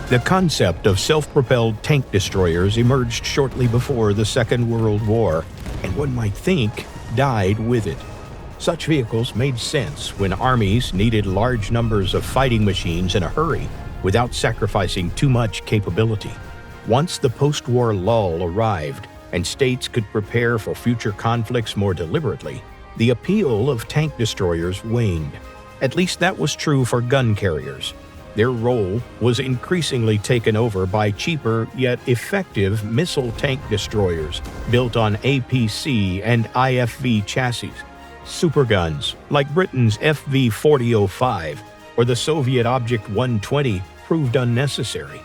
The concept of self-propelled tank destroyers emerged shortly before the Second World War, and one might think died with it. Such vehicles made sense when armies needed large numbers of fighting machines in a hurry without sacrificing too much capability. Once the post-war lull arrived and states could prepare for future conflicts more deliberately, the appeal of tank destroyers waned. At least that was true for gun carriers. Their role was increasingly taken over by cheaper yet effective missile tank destroyers built on APC and IFV chassis. Superguns like Britain's FV-4005 or the Soviet Object 120 proved unnecessary.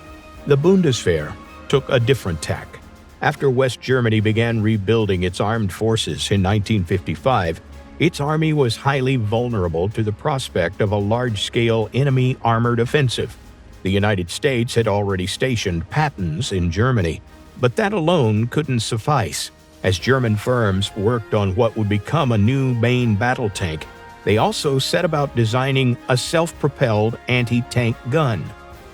The Bundeswehr took a different tack. After West Germany began rebuilding its armed forces in 1955, its army was highly vulnerable to the prospect of a large-scale enemy armored offensive. The United States had already stationed Pattons in Germany, but that alone couldn't suffice. As German firms worked on what would become a new main battle tank, they also set about designing a self-propelled anti-tank gun.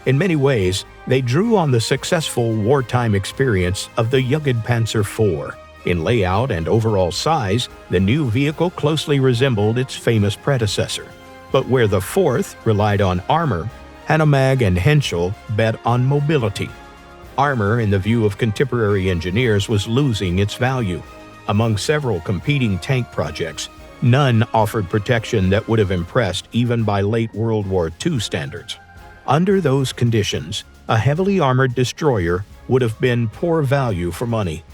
In many ways, they drew on the successful wartime experience of the Jagdpanzer IV. In layout and overall size, the new vehicle closely resembled its famous predecessor. But where the fourth relied on armor, Hanomag and Henschel bet on mobility. Armor, in the view of contemporary engineers, was losing its value. Among several competing tank projects, none offered protection that would have impressed even by late World War II standards. Under those conditions, a heavily armored destroyer would have been poor value for money.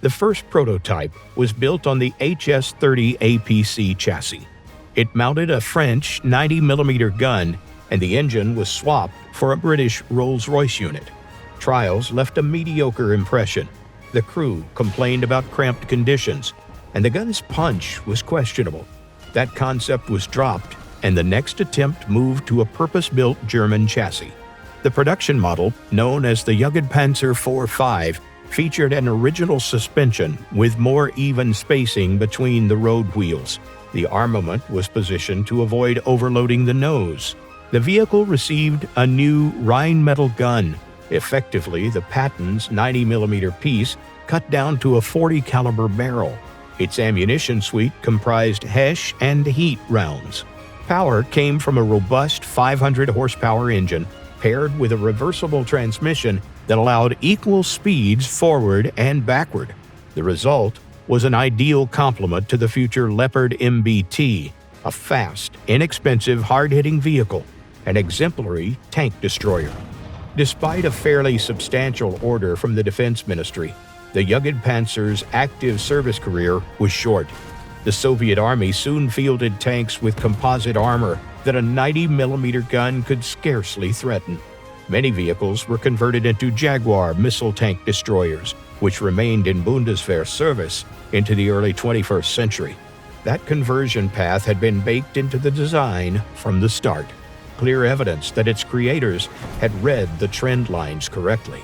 The first prototype was built on the HS-30 APC chassis. It mounted a French 90mm gun, and the engine was swapped for a British Rolls-Royce unit. Trials left a mediocre impression. The crew complained about cramped conditions, and the gun's punch was questionable. That concept was dropped, and the next attempt moved to a purpose-built German chassis. The production model, known as the Jagdpanzer IV-5, featured an original suspension with more even spacing between the road wheels. The armament was positioned to avoid overloading the nose. The vehicle received a new Rheinmetall gun. Effectively, the Patton's 90mm piece cut down to a 40 caliber barrel. Its ammunition suite comprised Hesh and Heat rounds. Power came from a robust 500 horsepower engine paired with a reversible transmission that allowed equal speeds forward and backward. The result was an ideal complement to the future Leopard MBT, a fast, inexpensive, hard-hitting vehicle, an exemplary tank destroyer. Despite a fairly substantial order from the Defense Ministry, the Jagdpanzer's active service career was short. The Soviet Army soon fielded tanks with composite armor that a 90mm gun could scarcely threaten. Many vehicles were converted into Jaguar missile tank destroyers, which remained in Bundeswehr service into the early 21st century. That conversion path had been baked into the design from the start, clear evidence that its creators had read the trend lines correctly.